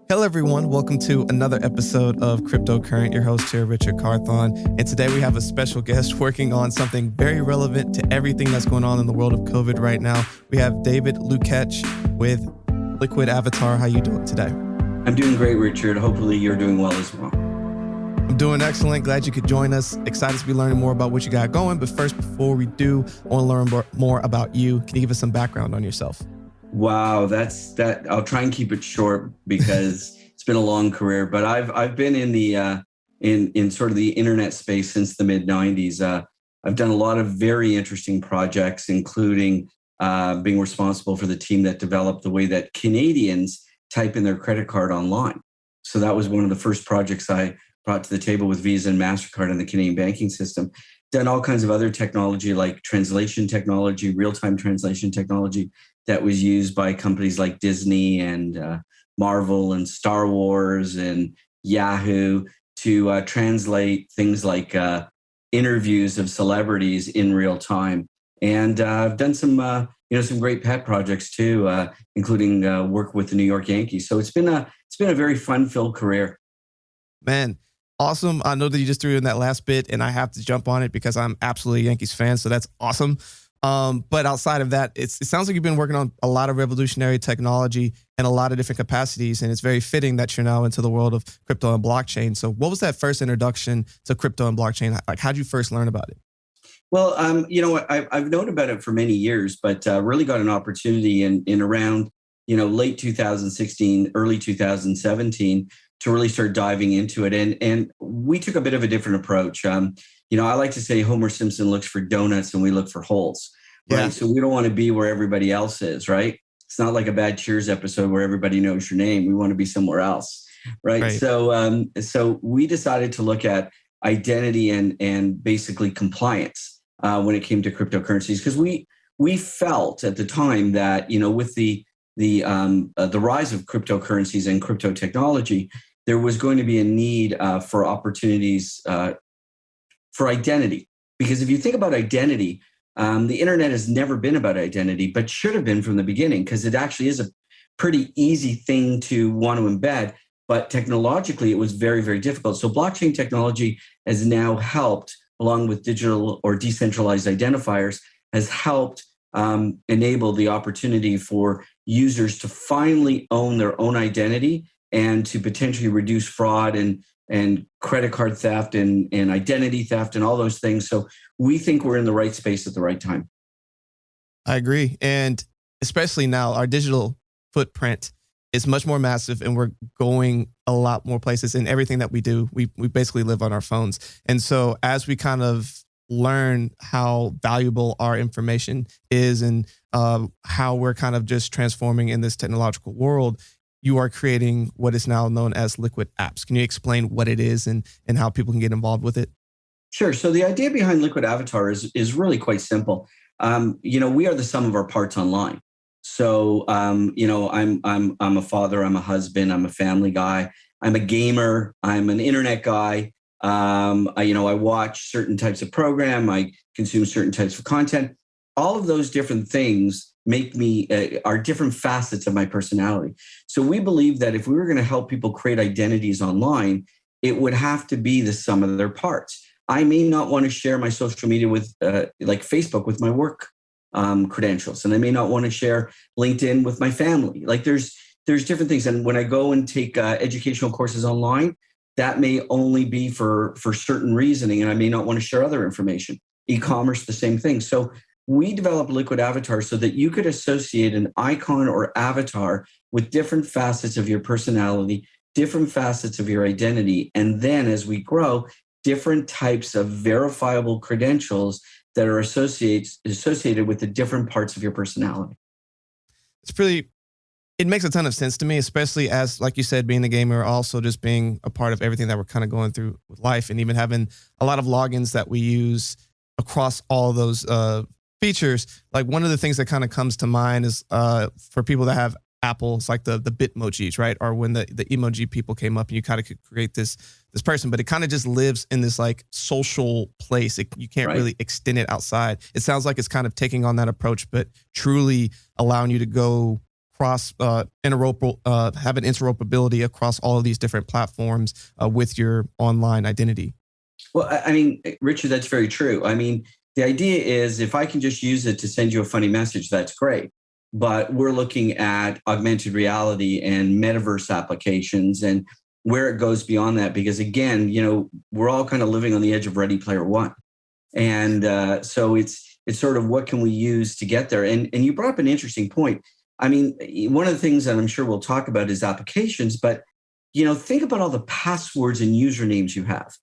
Hello, everyone. Welcome to another episode of Cryptocurrent. Your host here, Richard Carthon. And today we have a special guest working on something very relevant to everything that's going on in the world of COVID right now. We have David Lucatch with Liquid Avatar. How you doing today? I'm doing great, Richard. Hopefully you're doing well as well. I'm doing excellent. Glad you could join us. Excited to be learning more about what you got going. But first, before we do, I want to learn more about you. Can you give us some background on yourself? Wow, that's that. I'll try and keep it short because it's been a long career. But I've been in the in sort of the internet space since the mid '90s. I've done a lot of very interesting projects, including being responsible for the team that developed the way that Canadians type in their credit card online. So that was one of the first projects I brought to the table with Visa and MasterCard in the Canadian banking system. Done all kinds of other technology like translation technology, real-time translation technology that was used by companies like Disney and Marvel and Star Wars and Yahoo to translate things like interviews of celebrities in real time. And I've done some great pet projects too, including work with the New York Yankees. So it's been a very fun-filled career. Man, awesome. I know that you just threw in that last bit and I have to jump on it because I'm absolutely a Yankees fan. So that's awesome. But outside of that, it sounds like you've been working on a lot of revolutionary technology and a lot of different capacities. And it's very fitting that you're now into the world of crypto and blockchain. So what was that first introduction to crypto and blockchain? Like, how'd you first learn about it? Well, I've known about it for many years, but really got an opportunity in around, late 2016, early 2017 to really start diving into it. And we took a bit of a different approach. I like to say Homer Simpson looks for donuts and we look for holes, right? Yeah. So we don't want to be where everybody else is, right? It's not like a bad Cheers episode where everybody knows your name. We want to be somewhere else, right? So we decided to look at identity and basically compliance when it came to cryptocurrencies, because we felt at the time that with the rise of cryptocurrencies and crypto technology, there was going to be a need for opportunities for identity. Because if you think about identity, the internet has never been about identity, but should have been from the beginning, because it actually is a pretty easy thing to want to embed. But technologically, it was very, very difficult. So blockchain technology has now helped, along with digital or decentralized identifiers, has helped enable the opportunity for users to finally own their own identity and to potentially reduce fraud and credit card theft and identity theft and all those things. So we think we're in the right space at the right time. I agree. And especially now, our digital footprint is much more massive and we're going a lot more places. In everything that we do, we basically live on our phones. And so as we kind of learn how valuable our information is and how we're kind of just transforming in this technological world, you are creating what is now known as Liquid Apps. Can you explain what it is and how people can get involved with it? Sure. So the idea behind Liquid Avatar is really quite simple. We are the sum of our parts online. So, I'm a father, I'm a husband, I'm a family guy, I'm a gamer, I'm an internet guy. I watch certain types of program, I consume certain types of content. All of those different things make me are different facets of my personality. So we believe that if we were going to help people create identities online, it would have to be the sum of their parts. I may not want to share my social media with like Facebook with my work credentials, and I may not want to share LinkedIn with my family. Like there's different things. And when I go and take educational courses online, that may only be for certain reasoning, and I may not want to share other information. E-commerce, the same thing. So we developed Liquid Avatar so that you could associate an icon or avatar with different facets of your personality, different facets of your identity. And then as we grow, different types of verifiable credentials that are associated with the different parts of your personality. It makes a ton of sense to me, especially as, like you said, being a gamer, also just being a part of everything that we're kind of going through with life, and even having a lot of logins that we use across all of those features. Like one of the things that kind of comes to mind is for people that have Apple, it's like the Bitmojis, right? Or when the emoji people came up and you kind of could create this person, but it kind of just lives in this like social place. You can't really extend it outside. It sounds like it's kind of taking on that approach, but truly allowing you to go cross have an interoperability across all of these different platforms with your online identity. Well, I mean, Richard, that's very true. I mean, the idea is if I can just use it to send you a funny message, that's great. But we're looking at augmented reality and metaverse applications and where it goes beyond that. Because again, we're all kind of living on the edge of Ready Player One. And so it's sort of what can we use to get there? And you brought up an interesting point. I mean, one of the things that I'm sure we'll talk about is applications, but think about all the passwords and usernames you have.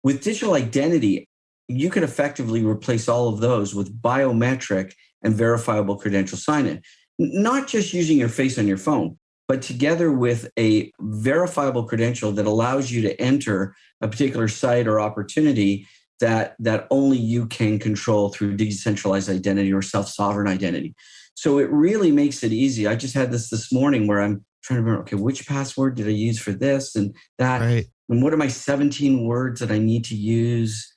With digital identity, you can effectively replace all of those with biometric and verifiable credential sign-in, not just using your face on your phone, but together with a verifiable credential that allows you to enter a particular site or opportunity that only you can control through decentralized identity or self-sovereign identity. So it really makes it easy. I just had this morning where I'm trying to remember, okay, which password did I use for this and that? Right. And what are my 17 words that I need to use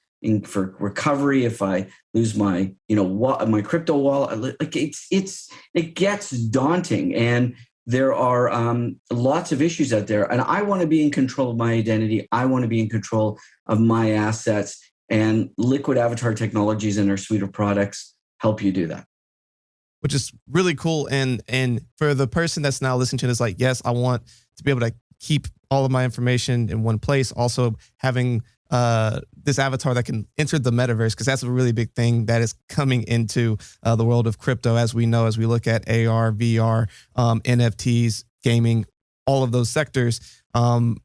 for recovery if I lose my, my crypto wallet? Like it gets daunting, and there are lots of issues out there. And I want to be in control of my identity. I want to be in control of my assets. And Liquid Avatar Technologies and our suite of products help you do that. Which is really cool. And for the person that's now listening to this, like, yes, I want to be able to keep all of my information in one place. Also having this avatar that can enter the metaverse, because that's a really big thing that is coming into the world of crypto, as we know, as we look at AR, VR, NFTs, gaming, all of those sectors. It'd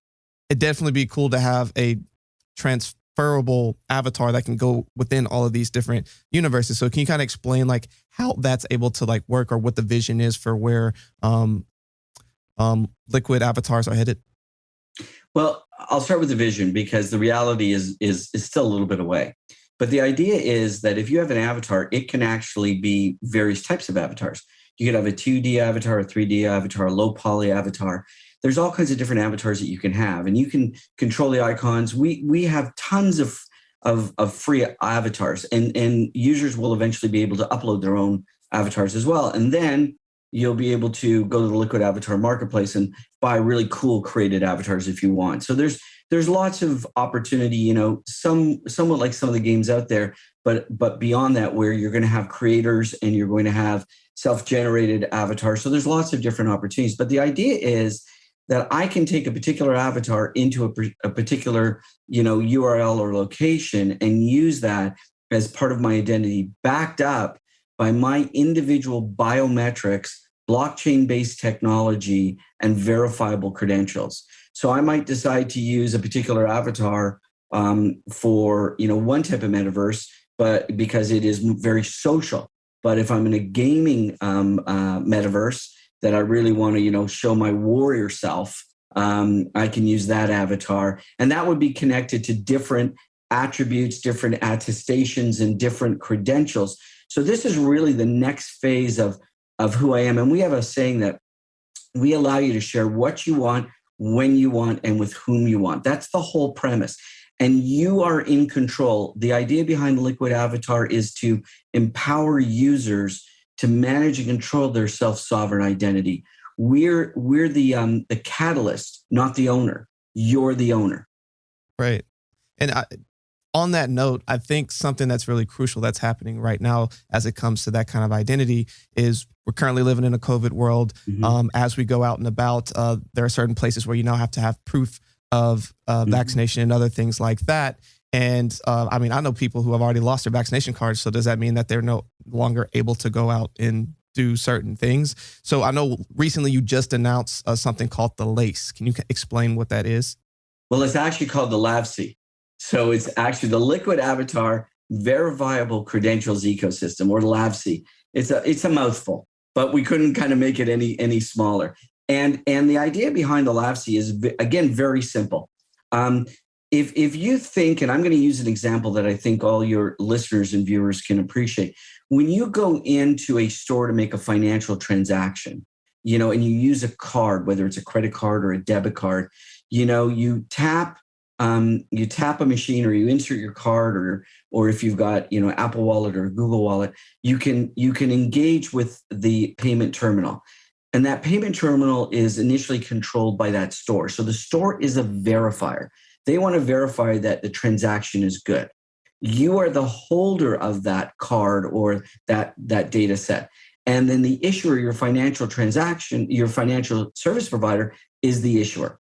definitely be cool to have a transferable avatar that can go within all of these different universes. So can you kind of explain like how that's able to like work, or what the vision is for where liquid avatars are headed? Well, I'll start with the vision, because the reality is still a little bit away. But the idea is that if you have an avatar, it can actually be various types of avatars. You could have a 2D avatar, a 3D avatar, a low poly avatar. There's all kinds of different avatars that you can have, and you can control the icons. We have tons of free avatars, and users will eventually be able to upload their own avatars as well. And then you'll be able to go to the Liquid Avatar Marketplace and buy really cool created avatars if you want. So there's lots of opportunity, somewhat like some of the games out there, but beyond that, where you're going to have creators and you're going to have self-generated avatars. So there's lots of different opportunities. But the idea is that I can take a particular avatar into a particular, URL or location and use that as part of my identity, backed up by my individual biometrics, blockchain-based technology, and verifiable credentials. So I might decide to use a particular avatar for one type of metaverse, but because it is very social. But if I'm in a gaming metaverse that I really want to show my warrior self, I can use that avatar, and that would be connected to different attributes, different attestations, and different credentials. So this is really the next phase of who I am. And we have a saying that we allow you to share what you want, when you want, and with whom you want. That's the whole premise. And you are in control. The idea behind Liquid Avatar is to empower users to manage and control their self-sovereign identity. We're the catalyst, not the owner. You're the owner. Right. And on that note, I think something that's really crucial that's happening right now as it comes to that kind of identity is we're currently living in a COVID world. Mm-hmm. As we go out and about, there are certain places where you now have to have proof of vaccination and other things like that. And I know people who have already lost their vaccination cards. So does that mean that they're no longer able to go out and do certain things? So I know recently you just announced something called the LACE. Can you explain what that is? Well, it's actually called the Labsy. So it's actually the Liquid Avatar Verifiable Credentials Ecosystem, or Labsy. It's a mouthful, but we couldn't kind of make it any smaller. And the idea behind the Labsy is, again, very simple. If you think, and I'm going to use an example that I think all your listeners and viewers can appreciate. When you go into a store to make a financial transaction, and you use a card, whether it's a credit card or a debit card, you tap a machine, or you insert your card, or if you've got Apple Wallet or Google Wallet, you can engage with the payment terminal. And that payment terminal is initially controlled by that store. So the store is a verifier. They want to verify that the transaction is good. You are the holder of that card or that data set. And then the issuer, your financial transaction, your financial service provider is the issuer.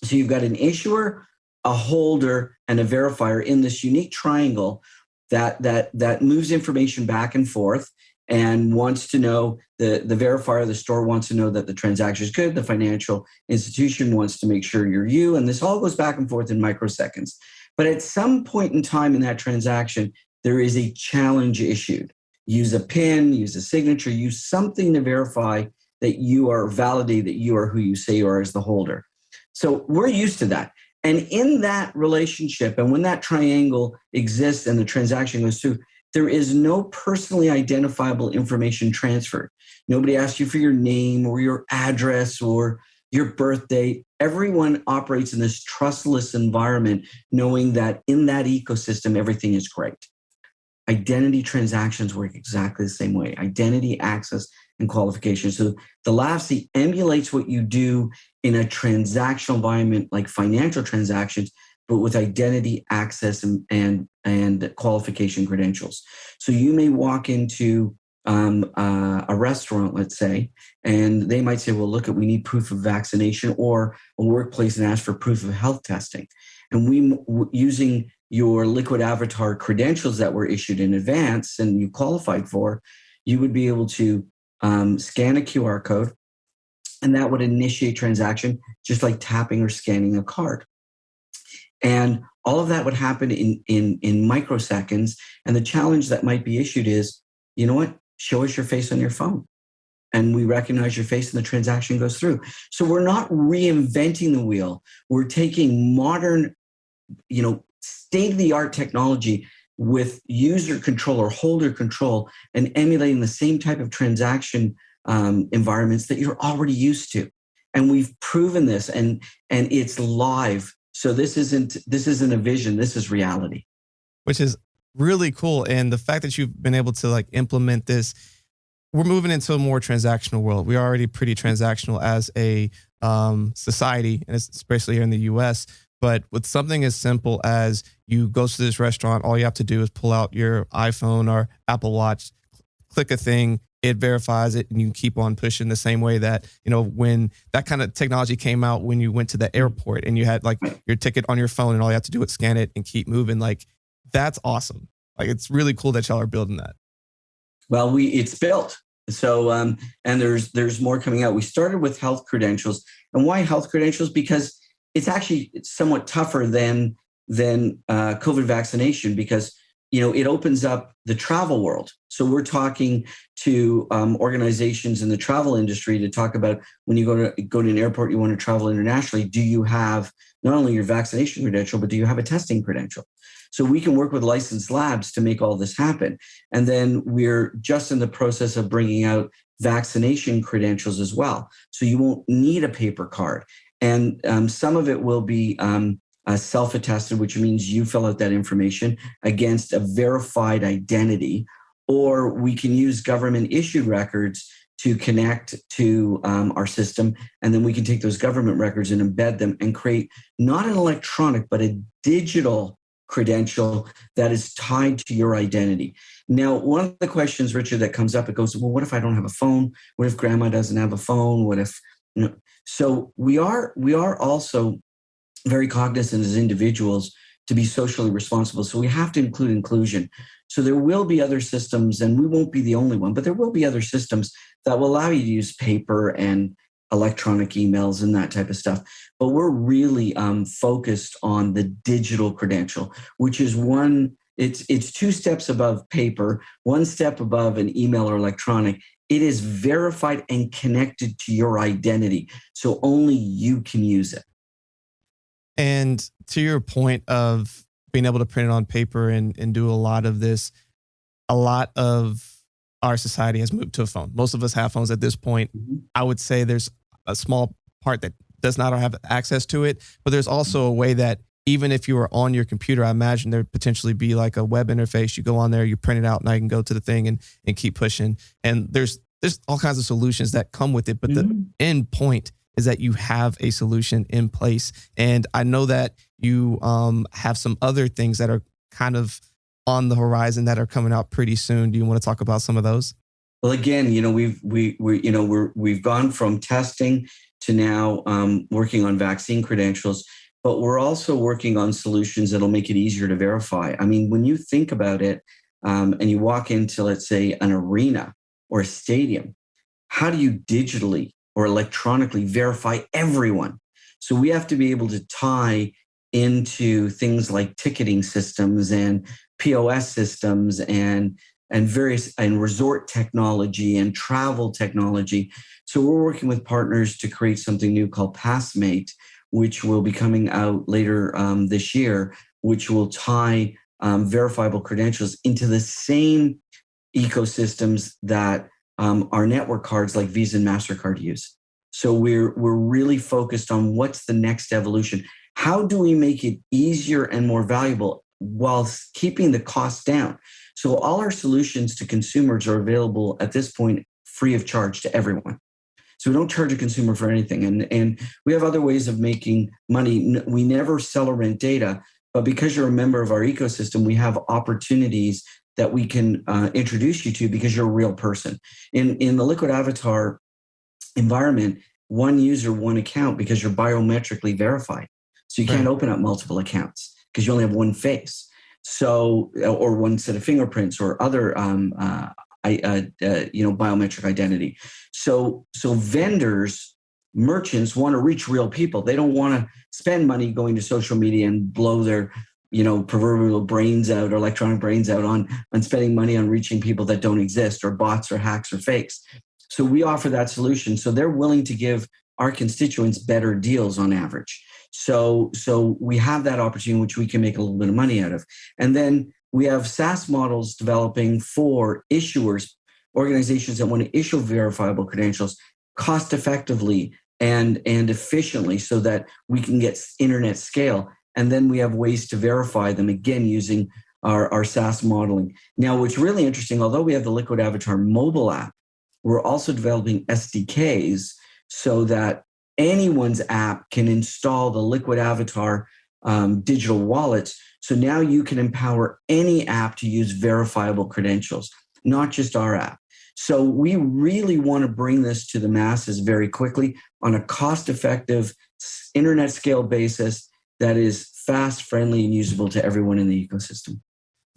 So you've got an issuer, a holder, and a verifier in this unique triangle that moves information back and forth and wants to know, the verifier, the store wants to know that the transaction is good. The financial institution wants to make sure you're you. And this all goes back and forth in microseconds. But at some point in time in that transaction, there is a challenge issued. Use a PIN, use a signature, use something to verify that you are validated, that you are who you say you are as the holder. So we're used to that. And in that relationship, and when that triangle exists and the transaction goes through, there is no personally identifiable information transferred. Nobody asks you for your name or your address or your birth date. Everyone operates in this trustless environment, knowing that in that ecosystem, everything is great. Identity transactions work exactly the same way. Identity, access, and qualification. So the Labsy emulates what you do in a transactional environment like financial transactions, but with identity, access, and qualification credentials. So you may walk into a restaurant, let's say, and they might say, well, look, we need proof of vaccination, or a workplace and ask for proof of health testing. And using your liquid avatar credentials that were issued in advance and you qualified for, you would be able to scan a QR code, and that would initiate transaction, just like tapping or scanning a card. And all of that would happen in microseconds. And the challenge that might be issued is, you know what? Show us your face on your phone. And we recognize your face and the transaction goes through. So we're not reinventing the wheel. We're taking modern, state-of-the-art technology with user control or holder control and emulating the same type of transaction environments that you're already used to. And we've proven this, and it's live. So this isn't a vision, this is reality. Which is really cool. And the fact that you've been able to implement this, we're moving into a more transactional world. We're already pretty transactional as a society, and especially here in the US. But with something as simple as you go to this restaurant, all you have to do is pull out your iPhone or Apple Watch, click a thing, it verifies it, and you can keep on pushing the same way that, when that kind of technology came out, when you went to the airport and you had your ticket on your phone and all you have to do is scan it and keep moving. That's awesome. It's really cool that y'all are building that. Well, it's built. So, and there's more coming out. We started with health credentials. And why health credentials? Because it's somewhat tougher than COVID vaccination, because it opens up the travel world. So we're talking to organizations in the travel industry to talk about, when you go to an airport, you want to travel internationally, do you have not only your vaccination credential, but do you have a testing credential? So we can work with licensed labs to make all this happen. And then we're just in the process of bringing out vaccination credentials as well. So you won't need a paper card. And some of it will be self-attested, which means you fill out that information against a verified identity, or we can use government-issued records to connect to our system, and then we can take those government records and embed them and create not an electronic, but a digital credential that is tied to your identity. Now, one of the questions, Richard, that comes up, it goes, well, what if I don't have a phone? What if grandma doesn't have a phone? What if, So we are also very cognizant as individuals to be socially responsible. So we have to include inclusion. So there will be other systems, and we won't be the only one, but there will be other systems that will allow you to use paper and electronic emails and that type of stuff. But we're really focused on the digital credential, which is it's 2 steps above paper, 1 step above an email or electronic. It is verified and connected to your identity. So only you can use it. And to your point of being able to print it on paper and do a lot of this, a lot of our society has moved to a phone. Most of us have phones at this point. Mm-hmm. I would say there's a small part that does not have access to it, but there's also a way that even if you were on your computer, I imagine there'd potentially be a web interface. You go on there, you print it out, and I can go to the thing and keep pushing. And there's there's all kinds of solutions that come with it, but the end point is that you have a solution in place. And I know that you have some other things that are kind of on the horizon that are coming out pretty soon. Do you want to talk about some of those? Well, again, we've gone from testing to now working on vaccine credentials, but we're also working on solutions that'll make it easier to verify. I mean, when you think about it, and you walk into, let's say, an arena or a stadium, how do you digitally or electronically verify everyone? So we have to be able to tie into things like ticketing systems and POS systems and various and resort technology and travel technology. So we're working with partners to create something new called Passmate, which will be coming out later this year, which will tie verifiable credentials into the same ecosystems that our network cards like Visa and MasterCard use. So we're really focused on what's the next evolution. How do we make it easier and more valuable while keeping the cost down? So all our solutions to consumers are available at this point free of charge to everyone. So we don't charge a consumer for anything. And we have other ways of making money. We never sell or rent data, but because you're a member of our ecosystem, we have opportunities that we can introduce you to because you're a real person. In the Liquid Avatar environment, one user, one account, because you're biometrically verified. So you can't open up multiple accounts because you only have one face. So, or one set of fingerprints or other, biometric identity. So vendors, merchants want to reach real people. They don't want to spend money going to social media and blow their, proverbial brains out or electronic brains out on spending money on reaching people that don't exist or bots or hacks or fakes. So we offer that solution. So they're willing to give our constituents better deals on average. So we have that opportunity, which we can make a little bit of money out of. And then we have SaaS models developing for issuers, organizations that want to issue verifiable credentials cost effectively and efficiently so that we can get internet scale. And then we have ways to verify them, again, using our SaaS modeling. Now, what's really interesting, although we have the Liquid Avatar mobile app, we're also developing SDKs so that anyone's app can install the Liquid Avatar digital wallets. So now you can empower any app to use verifiable credentials, not just our app. So we really want to bring this to the masses very quickly on a cost-effective internet scale basis that is fast, friendly, and usable to everyone in the ecosystem.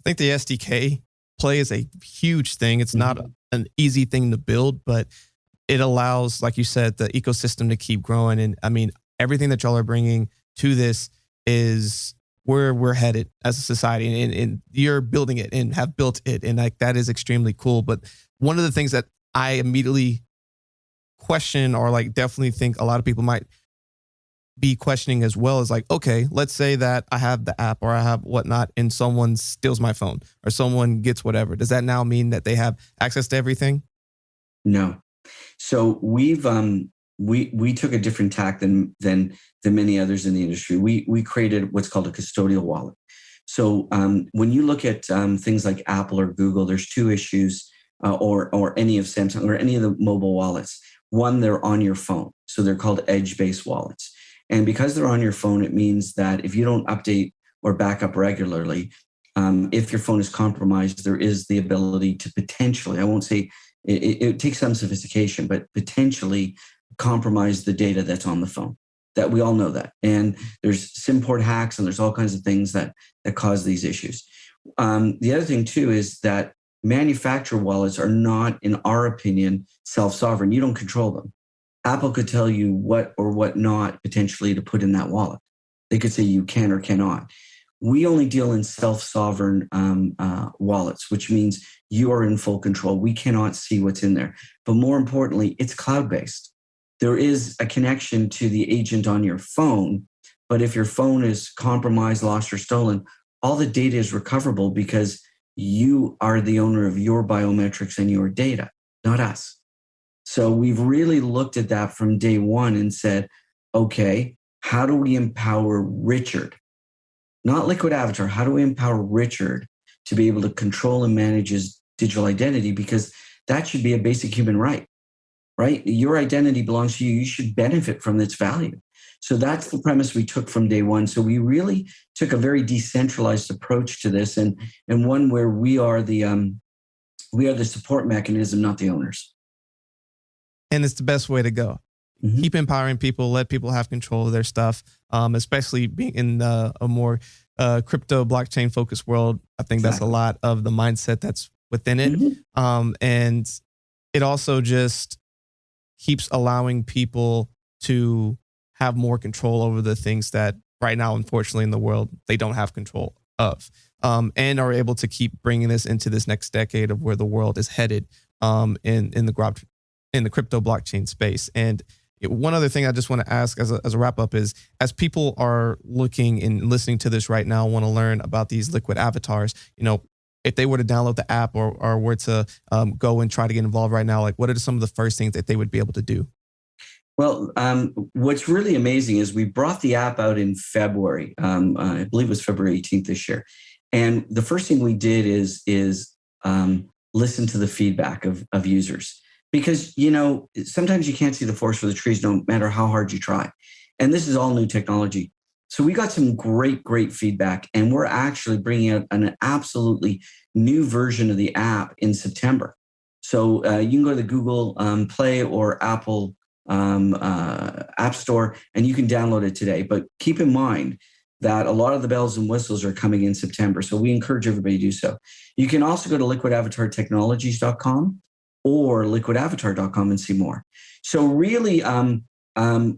I think the SDK play is a huge thing. It's not an easy thing to build, but it allows, like you said, the ecosystem to keep growing. And I mean, everything that y'all are bringing to this is where we're headed as a society, and you're building it and have built it. And like, that is extremely cool. But one of the things that I immediately question, or like definitely think a lot of people might be questioning as well, is like, okay, let's say that I have the app or I have whatnot and someone steals my phone or someone gets whatever. Does that now mean that they have access to everything? No. So we've we took a different tack than many others in the industry. We created what's called a custodial wallet. So when you look at things like Apple or Google, there's two issues, or any of Samsung or any of the mobile wallets. One, they're on your phone, so they're called edge-based wallets. And because they're on your phone, it means that if you don't update or back up regularly, if your phone is compromised, there is the ability to potentially, I won't say it takes some sophistication, but potentially compromise the data that's on the phone. That we all know that. And there's SIM port hacks and there's all kinds of things that cause these issues. The other thing too is that manufacturer wallets are not, in our opinion, self-sovereign. You don't control them. Apple could tell you what or what not potentially to put in that wallet. They could say you can or cannot. We only deal in self-sovereign wallets, which means you are in full control. We cannot see what's in there. But more importantly, it's cloud-based. There is a connection to the agent on your phone, but if your phone is compromised, lost, or stolen, all the data is recoverable because you are the owner of your biometrics and your data, not us. So we've really looked at that from day one and said, okay, how do we empower Richard? Not Liquid Avatar. How do we empower Richard to be able to control and manage his digital identity? Because that should be a basic human right, right? Your identity belongs to you. You should benefit from its value. So that's the premise we took from day one. So we really took a very decentralized approach to this, and one where we are the support mechanism, not the owners. And it's the best way to go. Keep empowering people, let people have control of their stuff, especially being in a more crypto blockchain focused world. I think that's a lot of the mindset that's within it. And it also just keeps allowing people to have more control over the things that right now, unfortunately, in the world, they don't have control of, and are able to keep bringing this into this next decade of where the world is headed in the crypto blockchain space. And one other thing I just want to ask as a wrap up is, as people are looking and listening to this right now, want to learn about these liquid avatars, if they were to download the app or were to go and try to get involved right now, like what are some of the first things that they would be able to do? Well, what's really amazing is we brought the app out in February. I believe it was February 18th this year. And the first thing we did is listen to the feedback of users. Because, sometimes you can't see the forest for the trees no matter how hard you try. And this is all new technology. So we got some great feedback, and we're actually bringing out an absolutely new version of the app in September. So you can go to the Google Play or Apple App Store, and you can download it today. But keep in mind that a lot of the bells and whistles are coming in September. So we encourage everybody to do so. You can also go to liquidavatartechnologies.com or liquidavatar.com and see more. So really,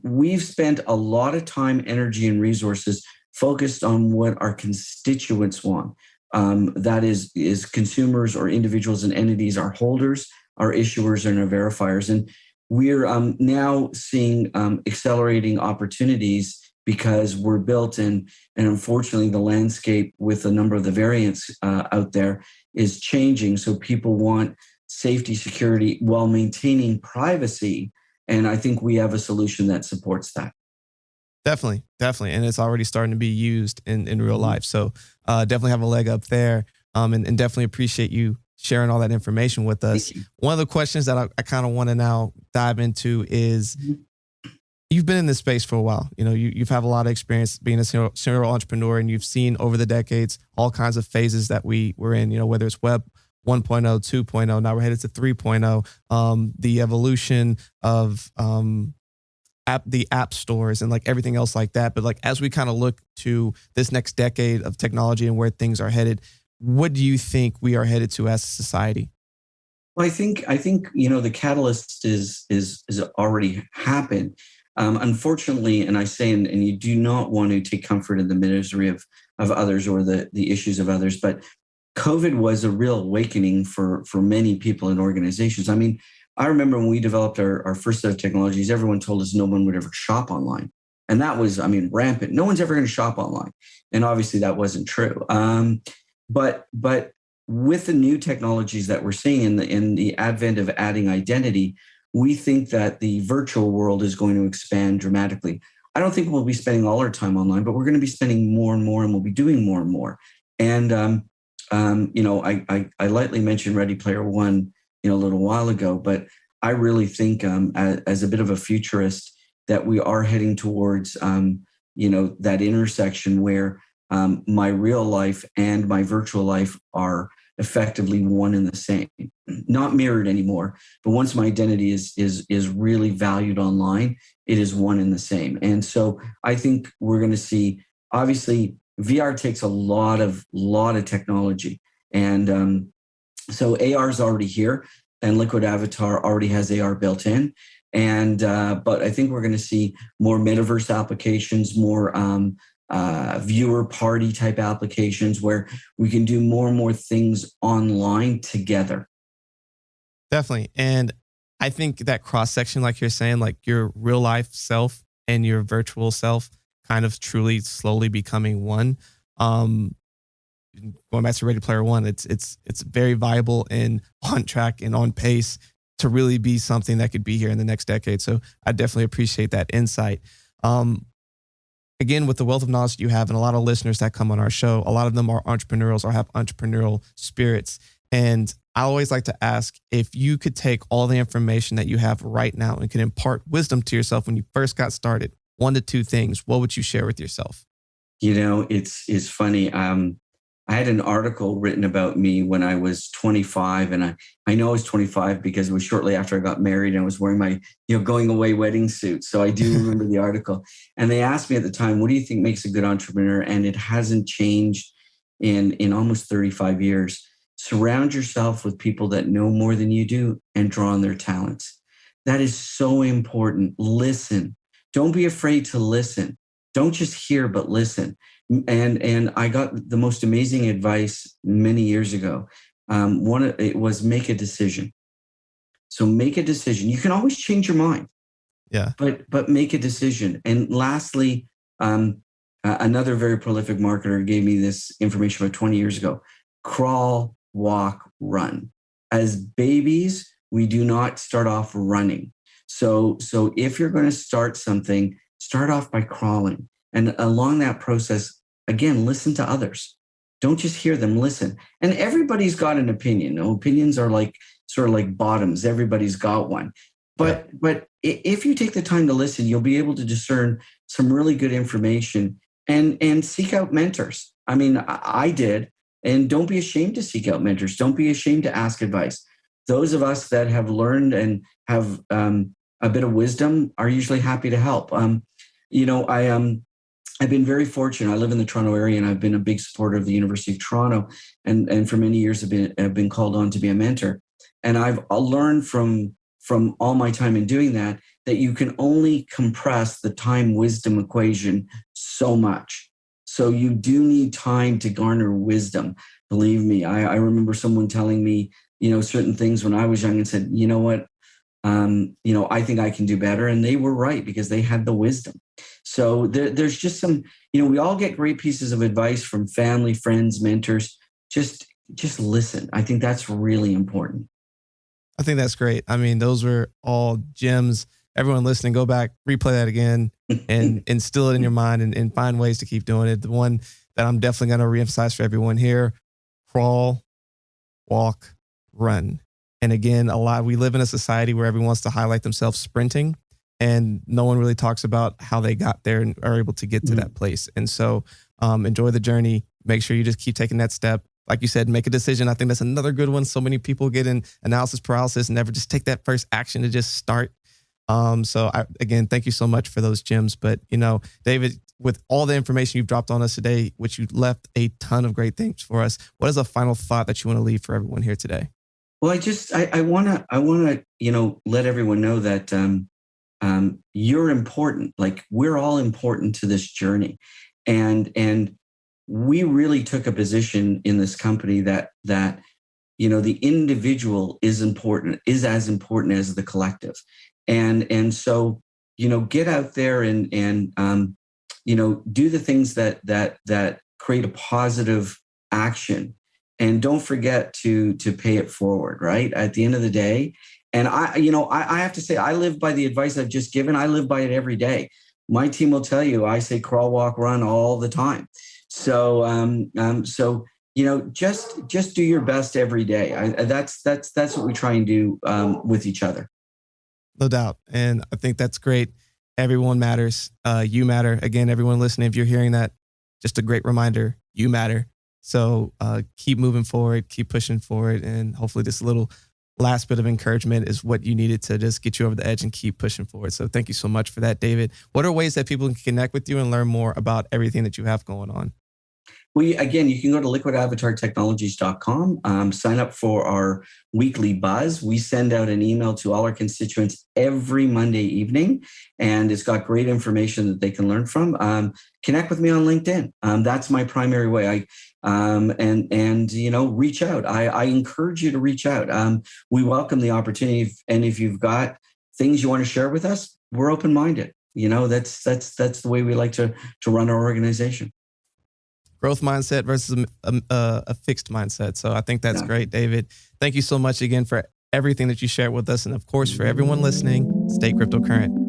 we've spent a lot of time, energy, and resources focused on what our constituents want. That is consumers or individuals and entities, our holders, our issuers, and our verifiers. And we're now seeing accelerating opportunities because we're built in, and unfortunately the landscape with a number of the variants out there is changing. So people want safety, security, while maintaining privacy. And I think we have a solution that supports that. Definitely. And it's already starting to be used in real life. So definitely have a leg up there, and definitely appreciate you sharing all that information with us. One of the questions that I kind of want to now dive into is, you've been in this space for a while. You've had a lot of experience being a serial entrepreneur, and you've seen over the decades all kinds of phases that we were in, whether it's web 1.0, 2.0, now we're headed to 3.0, the evolution of the app stores and like everything else like that. But like, as we kind of look to this next decade of technology and where things are headed, what do you think we are headed to as a society? Well, I think the catalyst is already happened. Unfortunately, and I say, and you do not want to take comfort in the misery of others or the issues of others, but COVID was a real awakening for many people and organizations. I mean, I remember when we developed our first set of technologies, everyone told us no one would ever shop online. And that was, rampant. No one's ever going to shop online. And obviously that wasn't true. But with the new technologies that we're seeing in the advent of adding identity, we think that the virtual world is going to expand dramatically. I don't think we'll be spending all our time online, but we're going to be spending more and more, and we'll be doing more and more. And I lightly mentioned Ready Player One, a little while ago, but I really think as a bit of a futurist that we are heading towards that intersection where my real life and my virtual life are effectively one and the same, not mirrored anymore. But once my identity is really valued online, it is one and the same. And so I think we're going to see, obviously, VR takes a lot of technology, and so AR is already here, and Liquid Avatar already has AR built in. And but I think we're going to see more metaverse applications, more viewer party type applications where we can do more and more things online together. Definitely. And I think that cross section, like you're saying, like your real life self and your virtual self kind of truly slowly becoming one. Going back to Ready Player One, it's very viable and on track and on pace to really be something that could be here in the next decade. So I definitely appreciate that insight. Again, with the wealth of knowledge that you have, and a lot of listeners that come on our show, a lot of them are entrepreneurs or have entrepreneurial spirits. And I always like to ask, if you could take all the information that you have right now and can impart wisdom to yourself when you first got started, 1 to 2 things, what would you share with yourself? It's funny. I had an article written about me when I was 25, and I know I was 25 because it was shortly after I got married and I was wearing my going away wedding suit. So I do remember the article. And they asked me at the time, "What do you think makes a good entrepreneur?" And it hasn't changed in almost 35 years. Surround yourself with people that know more than you do and draw on their talents. That is so important. Listen. Don't be afraid to listen. Don't just hear, but listen. And I got the most amazing advice many years ago. It was make a decision. So make a decision. You can always change your mind. Yeah. But make a decision. And lastly, another very prolific marketer gave me this information about 20 years ago. Crawl, walk, run. As babies, we do not start off running. So if you're going to start something, start off by crawling. And along that process, again, listen to others. Don't just hear them, listen. And everybody's got an opinion. Opinions are sort of like bottoms. Everybody's got one. But if you take the time to listen, you'll be able to discern some really good information and seek out mentors. I mean, I did. And don't be ashamed to seek out mentors. Don't be ashamed to ask advice. Those of us that have learned and have a bit of wisdom are usually happy to help. I've been very fortunate. I live in the Toronto area, and I've been a big supporter of the University of Toronto, and for many years have been called on to be a mentor. And I've learned from all my time in doing that you can only compress the time-wisdom equation so much. So you do need time to garner wisdom. Believe me, I remember someone telling me, certain things when I was young and said, you know what, I think I can do better. And they were right because they had the wisdom. So there's just some, we all get great pieces of advice from family, friends, mentors. Just listen. I think that's really important. I think that's great. I mean, those were all gems. Everyone listening, go back, replay that again and instill it in your mind and find ways to keep doing it. The one that I'm definitely going to reemphasize for everyone here: crawl, walk, run. And again, we live in a society where everyone wants to highlight themselves sprinting, and no one really talks about how they got there and are able to get to that place. And so enjoy the journey. Make sure you just keep taking that step. Like you said, make a decision. I think that's another good one. So many people get in analysis paralysis and never just take that first action to just start. Again, thank you so much for those gems. But, David, with all the information you've dropped on us today, which you left a ton of great things for us, what is a final thought that you want to leave for everyone here today? Well, I want to, let everyone know that you're important. Like, we're all important to this journey. And we really took a position in this company that the individual is as important as the collective. And so, get out there and do the things that create a positive action. And don't forget to pay it forward, right? At the end of the day. And I have to say, I live by the advice I've just given. I live by it every day. My team will tell you, I say crawl, walk, run all the time. So, just do your best every day. That's what we try and do with each other. No doubt. And I think that's great. Everyone matters. You matter. Again, everyone listening, if you're hearing that, just a great reminder, you matter. So keep moving forward, keep pushing forward. And hopefully this little last bit of encouragement is what you needed to just get you over the edge and keep pushing forward. So thank you so much for that, David. What are ways that people can connect with you and learn more about everything that you have going on? Well, again, you can go to liquidavatartechnologies.com, sign up for our weekly buzz. We send out an email to all our constituents every Monday evening, and it's got great information that they can learn from. Connect with me on LinkedIn. That's my primary way. Reach out. I encourage you to reach out. We welcome the opportunity, and if you've got things you want to share with us, we're open-minded. That's the way we like to run our organization. Growth mindset versus a fixed mindset. So I think that's great, David. Thank you so much again for everything that you shared with us. And of course, for everyone listening, stay cryptocurrent.